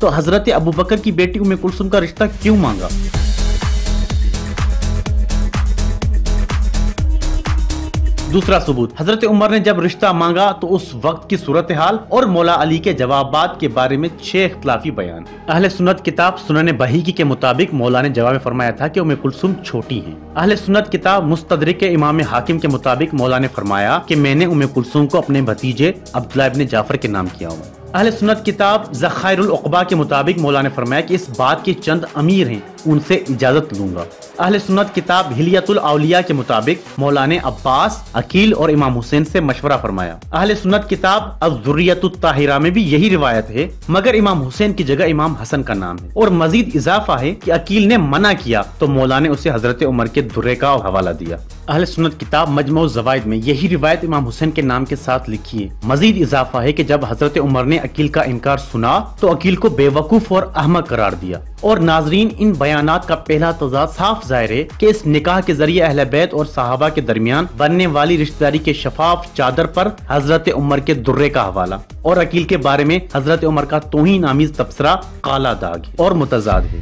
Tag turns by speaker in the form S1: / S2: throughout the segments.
S1: تو حضرت ابو بکر کی بیٹی ام کلثوم کا رشتہ کیوں مانگا؟ دوسرا ثبوت، حضرت عمر نے جب رشتہ مانگا تو اس وقت کی صورتحال اور مولا علی کے جوابات کے بارے میں 6 اختلافی بیان ہیں۔ اہل سنت کتاب سنن بہیقی کے مطابق مولا نے جواب میں فرمایا تھا کہ ام کلثوم چھوٹی ہیں۔ اہل سنت کتاب مستدرک امام حاکم کے مطابق مولا نے فرمایا کہ میں نے ام کلثوم کو اپنے بھتیجے عبداللہ ابن جعفر کے نام کیا ہوا۔ اہل سنت کتاب ذخائر العقبہ کے مطابق مولا نے فرمایا کہ اس بات کے چند امیر ہیں، ان سے اجازت لوں گا۔ اہل سنت کتاب ہلیت الاولیاء کے مطابق مولا نے عباس، عقیل اور امام حسین سے مشورہ فرمایا۔ اہل سنت کتاب الذریۃ الطاہرہ میں بھی یہی روایت ہے، مگر امام حسین کی جگہ امام حسن کا نام ہے، اور مزید اضافہ ہے کہ عقیل نے منع کیا تو مولا نے اسے حضرت عمر کے درے کا حوالہ دیا۔ اہل سنت کتاب مجموع الزوائد میں یہی روایت امام حسین کے نام کے ساتھ لکھی ہے۔ مزید اضافہ ہے کہ جب حضرت عمر نے عقیل کا انکار سنا تو عقیل کو بے وقوف اور احمق قرار دیا۔ اور ناظرین، ان بیانات کا پہلا تضاد صاف ظاہر ہے کہ اس نکاح کے ذریعے اہل بیت اور صحابہ کے درمیان بننے والی رشتہ داری کے شفاف چادر پر حضرت عمر کے درے کا حوالہ اور عقیل کے بارے میں حضرت عمر کا توہین آمیز تبصرہ کالا داغ اور متضاد ہے۔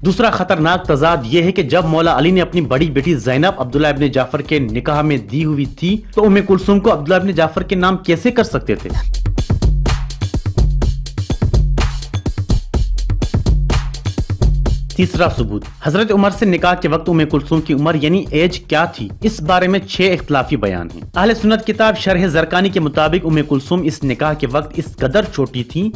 S1: دوسرا خطرناک تضاد یہ ہے کہ جب مولا علی نے اپنی بڑی بیٹی زینب عبداللہ ابن جعفر کے نکاح میں دی ہوئی تھی تو ام کلثوم کو عبداللہ ابن جعفر کے نام کیسے کر سکتے تھے؟ تیسرا ثبوت، حضرت عمر سے نکاح کے وقت ام کلثوم کی عمر یعنی ایج کیا تھی، اس بارے میں 6 اختلافی بیان ہیں۔ اہل سنت کتاب شرح زرقانی کے مطابق ام کلثوم اس نکاح کے وقت اس قدر چھوٹی تھی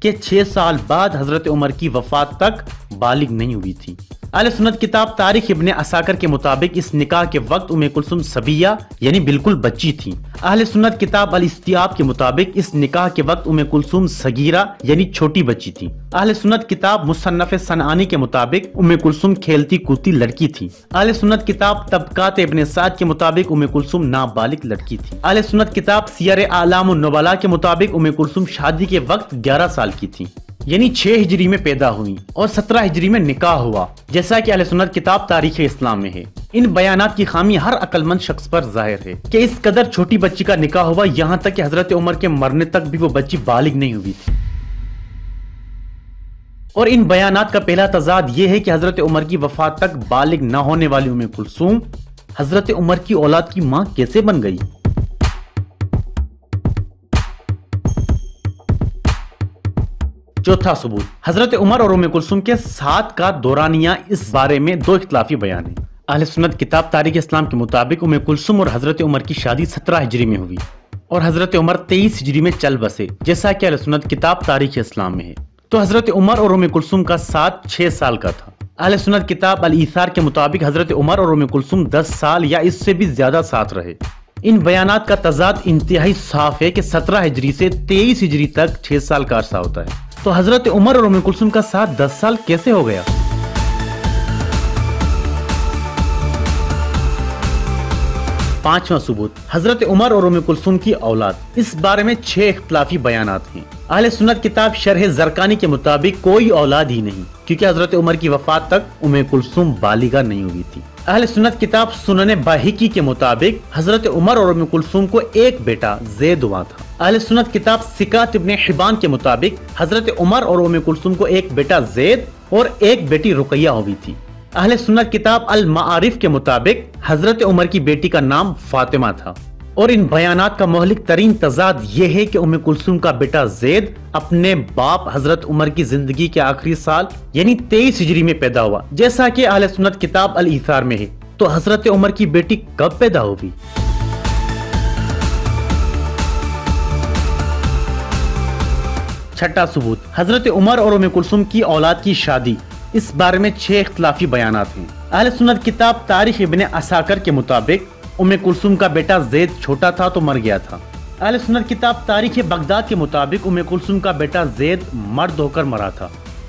S1: کہ 6 سال بعد حضرت عمر کی وفات تک بالغ نہیں ہوئی تھی۔ اہل سنت کتاب تاریخ ابن عساکر کے مطابق اس نکاح کے وقت ام کلثوم صبیہ یعنی بالکل بچی تھی۔ اہل سنت کتاب الاستیاب کے مطابق اس نکاح کے وقت ام کلثوم صغیرہ یعنی چھوٹی بچی تھی۔ اہل سنت کتاب مصنف صنعانی کے مطابق ام کلثوم کھیلتی کودتی لڑکی تھی۔ اہل سنت کتاب طبقات ابن سعد کے مطابق ام کلثوم نابالغ لڑکی تھی۔ اہل سنت کتاب سیر اعلام النبلاء کے مطابق ام کلثوم شادی کے وقت 11 سال کی تھی، یعنی 6 ہجری میں پیدا ہوئی اور 17 ہجری میں نکاح ہوا، جیسا کہ اہل سنت کتاب تاریخ اسلام میں ہے۔ ان بیانات کی خامی ہر عقل مند شخص پر ظاہر ہے کہ اس قدر چھوٹی بچی کا نکاح ہوا، یہاں تک کہ حضرت عمر کے مرنے تک بھی وہ بچی بالغ نہیں ہوئی تھی۔ اور ان بیانات کا پہلا تضاد یہ ہے کہ حضرت عمر کی وفات تک بالغ نہ ہونے والی ام کلثوم حضرت عمر کی اولاد کی ماں کیسے بن گئی؟ چوتھا ثبوت، حضرت عمر اور ام کلثوم کے ساتھ کا دورانیہ، اس بارے میں 2 اختلافی بیان ہیں۔ اہل سنت کتاب تاریخ اسلام کے مطابق ام کلثوم اور حضرت عمر کی شادی 17 ہجری میں ہوئی اور حضرت عمر 23 ہجری میں چل بسے، جیسا کہ اہل سنت کتاب تاریخ اسلام میں ہے۔ تو حضرت عمر اور ام کلثوم کا ساتھ 6 سال کا تھا۔ اہل سنت کتاب الایثار کے مطابق حضرت عمر اور ام کلثوم 10 سال یا اس سے بھی زیادہ ساتھ رہے۔ ان بیانات کا تضاد انتہائی صاف ہے کہ 17 ہجری سے 23 ہجری تک 6 سال کا عرصہ ہوتا ہے، تو حضرت عمر اور ام کلثوم کا ساتھ 10 سال کیسے ہو گیا؟ پانچواں ثبوت، حضرت عمر اور ام کلثوم کی اولاد، اس بارے میں 6 اختلافی بیانات ہیں۔ اہل سنت کتاب شرح زرقانی کے مطابق کوئی اولاد ہی نہیں، کیونکہ حضرت عمر کی وفات تک ام کلثوم بالغہ نہیں ہوئی تھی۔ اہل سنت کتاب سنن بہیقی کے مطابق حضرت عمر اور ام کلثوم کو ایک بیٹا زید ہوا تھا۔ اہل سنت کتاب ثقات ابن حبان کے مطابق حضرت عمر اور ام کلثوم کو ایک بیٹا زید اور ایک بیٹی رقیہ ہوئی تھی۔ اہل سنت کتاب المعارف کے مطابق حضرت عمر کی بیٹی کا نام فاطمہ تھا۔ اور ان بیانات کا مہلک ترین تضاد یہ ہے کہ ام کلثوم کا بیٹا زید اپنے باپ حضرت عمر کی زندگی کے آخری سال یعنی 23 ہجری میں پیدا ہوا، جیسا کہ اہل سنت کتاب الایثار میں ہے۔ تو حضرت عمر کی بیٹی کب پیدا ہوئی؟ چھٹا ثبوت، حضرت عمر اور ام کلثوم کی اولاد کی شادی، اس بارے میں 6 اختلافی بیانات ہیں۔ اہل سنت کتاب تاریخ ابن عساکر کے مطابق ام کلثوم کا بیٹا زید چھوٹا تھا تو مر گیا تھا۔ اہل سنت کتاب تاریخ بغداد کے مطابق ام کلثوم کا بیٹا زید مرد ہو کر مرا تھا۔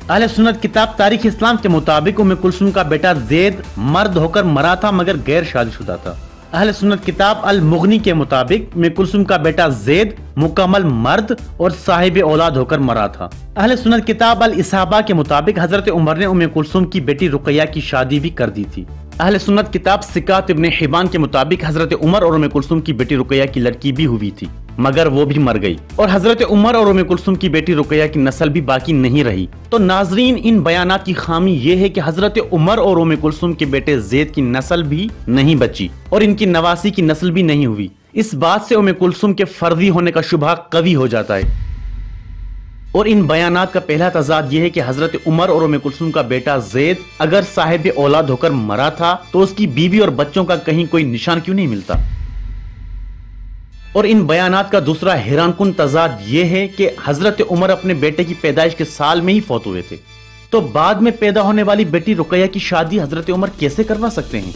S1: اہل سنت کتاب تاریخ اسلام کے مطابق ام کلثوم کا بیٹا زید مرد ہو کر مرا تھا مگر غیر شادی شدہ تھا۔ اہل سنت کتاب المغنی کے مطابق ام کلثوم کا بیٹا زید مکمل مرد اور صاحب اولاد ہو کر مرا تھا۔ اہل سنت کتاب الاصابہ کے مطابق حضرت عمر نے ام کلثوم کی بیٹی رقیہ کی شادی بھی کر دی تھی۔ اہل سنت کتاب ثقات ابن حبان کے مطابق حضرت عمر اور ام کلثوم کی بیٹی رقیہ کی لڑکی بھی ہوئی تھی۔ مگر وہ بھی مر گئی اور حضرت عمر اور ام کلثوم کی بیٹی رقیہ کی نسل بھی باقی نہیں رہی۔ تو ناظرین، ان بیانات کی خامی یہ ہے کہ حضرت عمر اور ام کلثوم کے بیٹے زید کی نسل بھی نہیں بچی اور ان کی نواسی کی نسل بھی نہیں ہوئی۔ اس بات سے ام کلثوم کے فرضی ہونے کا شبہ قوی ہو جاتا ہے۔ اور ان بیانات کا پہلا تضاد یہ ہے کہ حضرت عمر اور ام کلثوم کا بیٹا زید اگر صاحب اولاد ہو کر مرا تھا تو اس کی بیوی اور بچوں کا کہیں کوئی نشان کیوں نہیں ملتا؟ اور ان بیانات کا دوسرا حیران کن تضاد یہ ہے کہ حضرت عمر اپنے بیٹے کی پیدائش کے سال میں ہی فوت ہوئے تھے، تو بعد میں پیدا ہونے والی بیٹی رقیہ کی شادی حضرت عمر کیسے کروا سکتے ہیں؟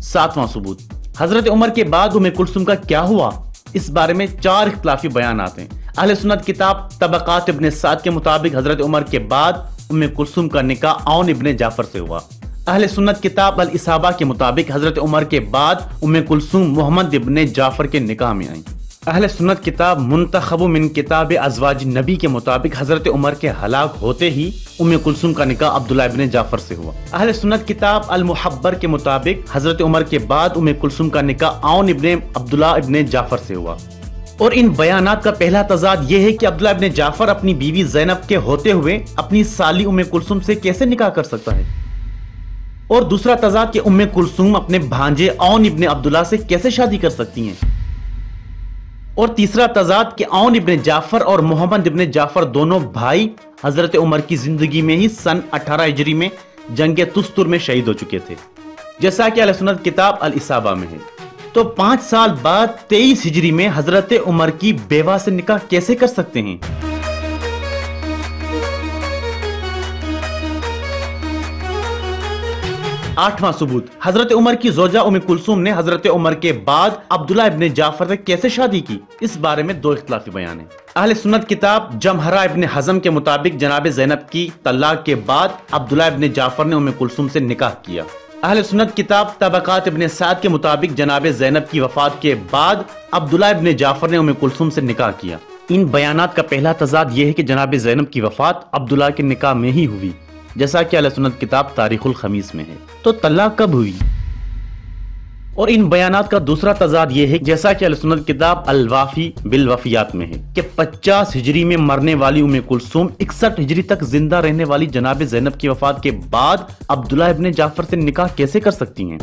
S1: ساتواں ثبوت، حضرت عمر کے بعد ام کلثوم کا کیا ہوا؟ اس بارے میں 4 اختلافی بیانات ہیں۔ اہل سنت کتاب طبقات ابن سعد کے مطابق حضرت عمر کے بعد ام کلثوم کا نکاح عون ابن جعفر سے ہوا۔ اہل سنت کتاب الاصابہ کے مطابق حضرت عمر کے بعد ام کلثوم محمد ابن جعفر کے نکاح میں آئیں۔ اہل سنت کتاب منتخب من کتاب ازواج نبی کے مطابق حضرت عمر کے ہلاک ہوتے ہی ام کلثوم کا نکاح عبداللہ ابن جعفر سے ہوا۔ اہل سنت کتاب المحبر کے مطابق حضرت عمر کے بعد ام کلثوم کا نکاح عون ابن عبداللہ ابن جعفر سے ہوا۔ اور ان بیانات کا پہلا تضاد یہ ہے کہ عبداللہ ابن جعفر اپنی بیوی زینب کے ہوتے ہوئے اپنی سالی ام کلثوم سے کیسے نکاح کر سکتا ہے؟ اور دوسرا تضاد کہ ام کلثوم اپنے بھانجے عون ابن عبداللہ سے کیسے شادی کر سکتی ہیں؟ اور تیسرا تضاد کہ عون ابن جعفر اور محمد ابن جعفر دونوں بھائی حضرت عمر کی زندگی میں ہی سن 18 ہجری میں جنگ تستر میں شہید ہو چکے تھے، جیسا کہ اہل سنت کتاب الاصابہ میں ہے۔ تو 5 سال بعد 23 ہجری میں حضرت عمر کی بیوہ سے نکاح کیسے کر سکتے ہیں؟ 8واں ثبوت، حضرت عمر کی زوجہ ام کلثوم نے حضرت عمر کے بعد عبداللہ ابن جعفر سے کیسے شادی کی؟ اس بارے میں 2 اختلافی بیان ہیں۔ اہل سنت کتاب جمہرہ ابن حزم کے مطابق جناب زینب کی طلاق کے بعد عبداللہ ابن جعفر نے ام کلثوم سے نکاح کیا۔ اہل سنت کتاب طبقات ابن سعد کے مطابق جناب زینب کی وفات کے بعد عبداللہ ابن جعفر نے ام کلثوم سے نکاح کیا۔ ان بیانات کا پہلا تضاد یہ ہے کہ جناب زینب کی وفات عبداللہ کے نکاح میں ہی ہوئی، جیسا کہ اہل سنت کتاب تاریخ الخمیس میں ہے۔ تو طلاق کب ہوئی؟ اور ان بیانات کا دوسرا تضاد یہ ہے، جیسا کہ اہل سنت کتاب الوافی بالوفیات میں ہے، کہ 50 ہجری میں مرنے والی ام کلثوم 61 ہجری تک زندہ رہنے والی جناب زینب کی وفات کے بعد عبداللہ ابن جعفر سے نکاح کیسے کر سکتی ہیں؟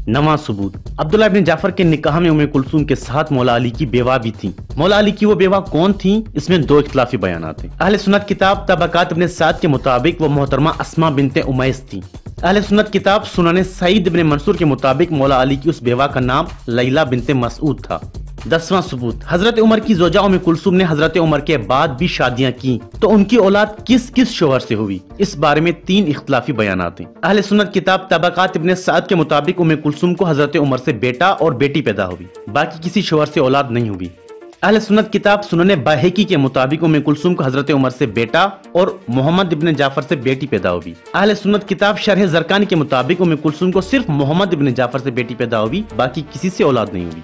S1: 9واں ثبوت، عبداللہ ابن جعفر کے نکاح میں ام کلثوم کے ساتھ مولا علی کی بیوہ بھی تھیں۔ مولا علی کی وہ بیوہ کون تھیں؟ اس میں 2 اختلافی بیانات ہیں۔ اہل سنت کتاب طبقات ابن سعد کے مطابق وہ محترمہ اسماء بنت امیس تھیں۔ اہل سنت کتاب سنن سعید ابن منصور کے مطابق مولا علی کی اس بیوہ کا نام لیلہ بنت مسعود تھا۔ 10واں ثبوت، حضرت عمر کی زوجہ ام کلثوم نے حضرت عمر کے بعد بھی شادیاں کی، تو ان کی اولاد کس کس شوہر سے ہوئی؟ اس بارے میں 3 اختلافی بیانات ہیں۔ اہل سنت کتاب طبقات ابن سعد کے مطابق ام کلثوم کو حضرت عمر سے بیٹا اور بیٹی پیدا ہوئی، باقی کسی شوہر سے اولاد نہیں ہوئی۔ اہل سنت کتاب سنن بہقی کے مطابق ام کلثوم کو حضرت عمر سے بیٹا اور محمد ابن جعفر سے بیٹی پیدا ہوئی۔ اہل سنت کتاب شرح زرقانی کے مطابق ام کلثوم کو صرف محمد ابن جعفر سے بیٹی پیدا ہوئی، باقی کسی سے اولاد نہیں ہوئی۔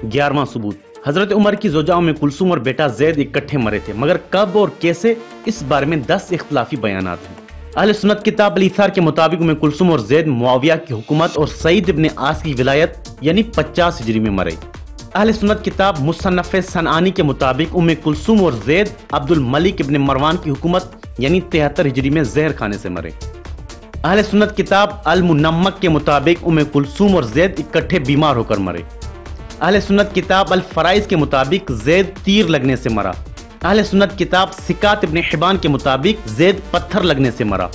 S1: 11واں ثبوت، حضرت عمر کی زوجہ ام کلثوم اور بیٹا زید اکٹھے مرے تھے، مگر کب اور کیسے؟ اس بارے میں 10 اختلافی بیانات ہیں۔ اہل سنت کتاب الاثار کے مطابق ام کلثوم اور زید معاویہ کی حکومت اور سعید ابن عاص کی ولایت یعنی 50 ہجری میں مرے۔ اہل سنت کتاب مصنف صنعانی کے مطابق ام کلثوم اور زید عبد الملک ابن مروان کی حکومت یعنی 73 ہجری میں زہر کھانے سے مرے۔ اہل سنت کتاب المنمک کے مطابق ام کلثوم اور زید اکٹھے بیمار ہو کر مرے۔ اہل سنت کتاب الفرائض کے مطابق زید تیر لگنے سے مرا۔ اہل سنت کتاب ثقات ابن حبان کے مطابق زید پتھر لگنے سے مرا۔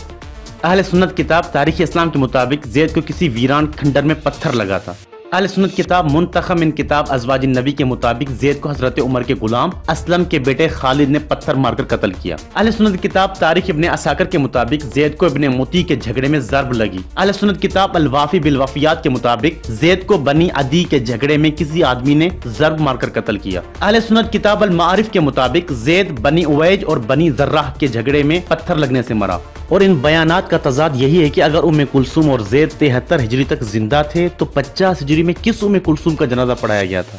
S1: اہل سنت کتاب تاریخ اسلام کے مطابق زید کو کسی ویران کھنڈر میں پتھر لگا تھا۔ اہل سنت کتاب منتخب من کتاب ازواج النبی کے مطابق زید کو حضرت عمر کے غلام اسلم کے بیٹے خالد نے پتھر مار کر قتل کیا۔ اہل سنت کتاب تاریخ ابن عساکر کے مطابق زید کو ابن موتی کے جھگڑے میں ضرب لگی۔ اہل سنت کتاب الوافی بالوفیات کے مطابق زید کو بنی عدی کے جھگڑے میں کسی آدمی نے ضرب مار کر قتل کیا۔ اہل سنت کتاب المعارف کے مطابق زید بنی اویج اور بنی ذراح کے جھگڑے میں پتھر لگنے سے مرا۔ اور ان بیانات کا تضاد یہی ہے کہ اگر ام کلثوم اور زید 73 ہجری تک زندہ تھے تو 50 ہجری میں کس ام کلثوم کا جنازہ پڑھایا گیا تھا؟